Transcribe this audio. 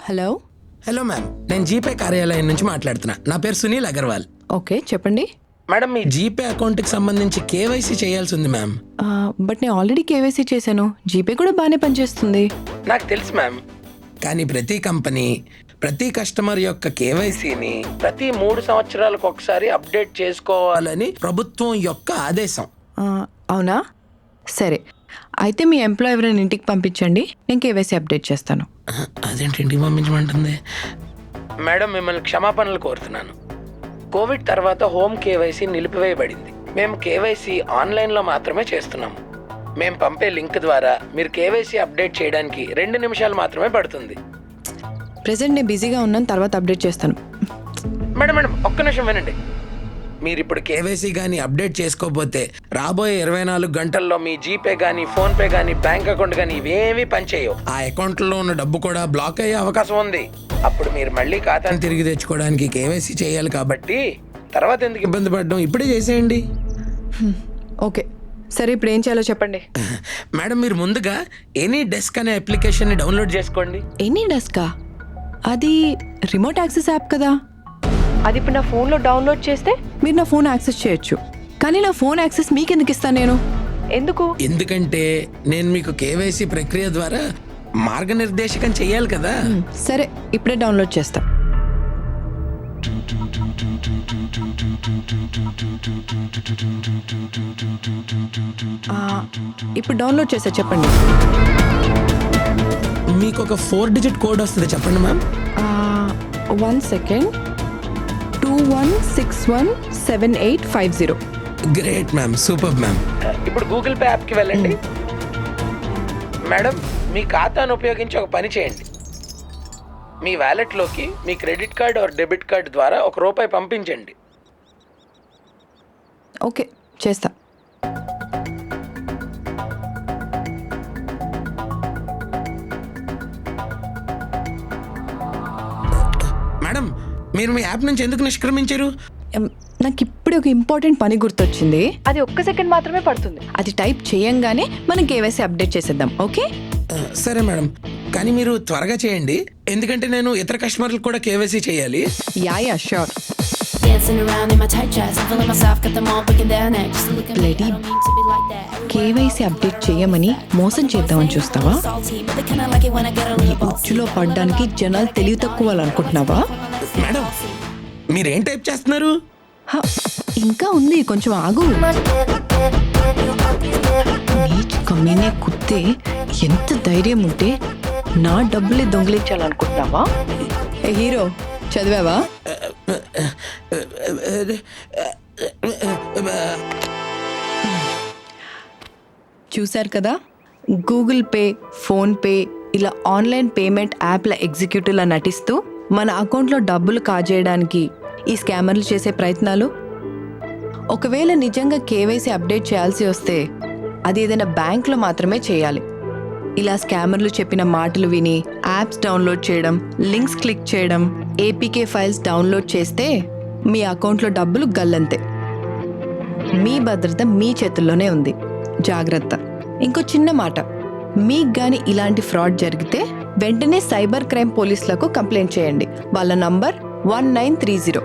Hello. Hello ma'am, నేను GPay కార్యాలయం నుంచి మాట్లాడుతున్నా. నా పేరు సునీల్ అగర్వాల్. ఓకే, చెప్పండి. మేడం, మీ జీపే అకౌంట్కి సంబంధించి కేవైసీ చేయాల్సి ఉంది మ్యామ్. బట్ నేను ఆల్రెడీ కేవైసీ చేశాను. జీపే కూడా బాగానే పనిచేస్తుంది. నాకు తెలుసు మ్యామ్, కానీ ప్రతి కంపెనీ ప్రతి కస్టమర్ యొక్క కేవైసీని ప్రతి 3 సంవత్సరాలకు ఒకసారి అప్డేట్ చేసుకోవాలని ప్రభుత్వం యొక్క ఆదేశం. అవునా? సరే, అయితే మీ ఎంప్లాయ్ ఎవరైనా ఇంటికి పంపించండి, నేను కేవైసీ అప్డేట్ చేస్తాను. అదేంటి ఇంటికి పంపించమంటుంది? మేడం, మిమ్మల్ని క్షమాపణలు కోరుతున్నాను. కోవిడ్ తర్వాత హోమ్ కేవైసీ నిలిపివేయబడింది. మేము కేవైసీ ఆన్లైన్లో మాత్రమే చేస్తున్నాము. మేము పంపే లింక్ ద్వారా మీరు కేవైసీ అప్డేట్ చేయడానికి 2 నిమిషాలు మాత్రమే పడుతుంది. ప్రెసెంట్ నేను బిజీగా ఉన్నాను, తర్వాత అప్డేట్ చేస్తాను. మేడం ఒక్క నిమిషం వినండి. మీరు ఇప్పుడు కేవైసీ కానీ అప్డేట్ చేసుకోకపోతే రాబోయే 24 గంటల్లో మీ జీపే కానీ ఫోన్పే కానీ బ్యాంక్ అకౌంట్ కానీ ఇవేమీ పనిచేయవు. ఆ అకౌంట్లో ఉన్న డబ్బు కూడా బ్లాక్ అయ్యే అవకాశం ఉంది. అప్పుడు మీరు మళ్ళీ ఖాతాను తిరిగి తెచ్చుకోవడానికి కేవైసీ చేయాలి. కాబట్టి తర్వాత ఎందుకు ఇబ్బంది పడడం, ఇప్పుడే చేసేయండి. ఓకే, సరే, ఇప్పుడు ఏం చేయాలో చెప్పండి. మేడం, మీరు ముందుగా ఎనీ డెస్క్ అనే అప్లికేషన్ని డౌన్లోడ్ చేసుకోండి. ఎనీ డెస్కా? అది రిమోట్ యాక్సెస్ యాప్ కదా. అది ఇప్పుడు నా ఫోన్లో డౌన్లోడ్ చేస్తే మీరు నా ఫోన్ యాక్సెస్ చేయొచ్చు. కానీ నా ఫోన్ యాక్సెస్ మీకు ఎందుకు ఇస్తాను నేను? ఎందుకు? ఎందుకంటే నేను మీకు కేవైసీ ప్రక్రియ ద్వారా మార్గనిర్దేశకం చెయ్యాలి కదా. సరే, ఇప్పుడే డౌన్లోడ్ చేస్తా. ఇప్పుడు డౌన్లోడ్ చేసా, చెప్పండి. మీకు ఒక 4 డిజిట్ కోడ్ వస్తుంది, చెప్పండి ma'am. 1 second. 21617850. Great ma'am, super ma'am. ఇప్పుడు గూగుల్ పే యాప్కి వెళ్ళండి. మేడం, మీ ఖాతాను ఉపయోగించి ఒక పని చేయండి. మీ వ్యాలెట్లోకి మీ credit card or debit card ద్వారా ₹1 పంపించండి. ఓకే, చేస్తా. మేడం, మీరు మీ యాప్ నుంచి ఎందుకు నిష్క్రమించారు? నాకు ఇప్పుడే ఒక ఇంపార్టెంట్ పని గుర్తొచ్చింది. అది 1 సెకండ్ మాత్రమే పడుతుంది. అది టైప్ చేయంగానే మనం కేవైసీ అప్డేట్ చేసేద్దాం. ఓకే? సరే మేడం, కానీ మీరు త్వరగా చేయండి, ఎందుకంటే నేను ఇతర కస్టమర్లకు కూడా కేవైసీ చేయాలి. Yeah sure. కేవైసీ అప్డేట్ చేయమని మోసం చేద్దామని చూస్తావా? ఈ ఉచ్చులో పడ్డానికి జనాలు తెలివి తక్కువ అనుకుంటున్నావా? మేడం, మీరేం టైప్ చేస్తున్నారు? ఇంకా ఉంది, కొంచెం ఆగు. కమ్మీనే కుత్తే ఎంత ధైర్యం ఉంటే నా డబ్బులే దొంగిలించాలనుకుంటున్నావా? ఏ హీరో, చదివావా? చూశారు కదా, గూగుల్ పే, ఫోన్పే ఇలా ఆన్లైన్ పేమెంట్ యాప్ల ఎగ్జిక్యూటివ్లా నటిస్తూ మన అకౌంట్లో డబ్బులు కాజేయడానికి ఈ స్కామర్లు చేసే ప్రయత్నాలు. ఒకవేళ నిజంగా కేవైసీ అప్డేట్ చేయాల్సి వస్తే అది ఏదైనా బ్యాంక్లో మాత్రమే చేయాలి. ఇలా స్కామర్లు చెప్పిన మాటలు విని యాప్స్ డౌన్లోడ్ చేయడం, లింక్స్ క్లిక్ చేయడం, ఏపీకే ఫైల్స్ డౌన్లోడ్ చేస్తే మీ అకౌంట్లో డబ్బులు గల్లంతే. మీ భద్రత మీ చేతుల్లోనే ఉంది, జాగ్రత్త. ఇంకో చిన్న మాట, మీకు కానీ ఇలాంటి ఫ్రాడ్ జరిగితే వెంటనే సైబర్ క్రైమ్ పోలీసులకు కంప్లైంట్ చేయండి. వాళ్ళ నంబర్ 1930.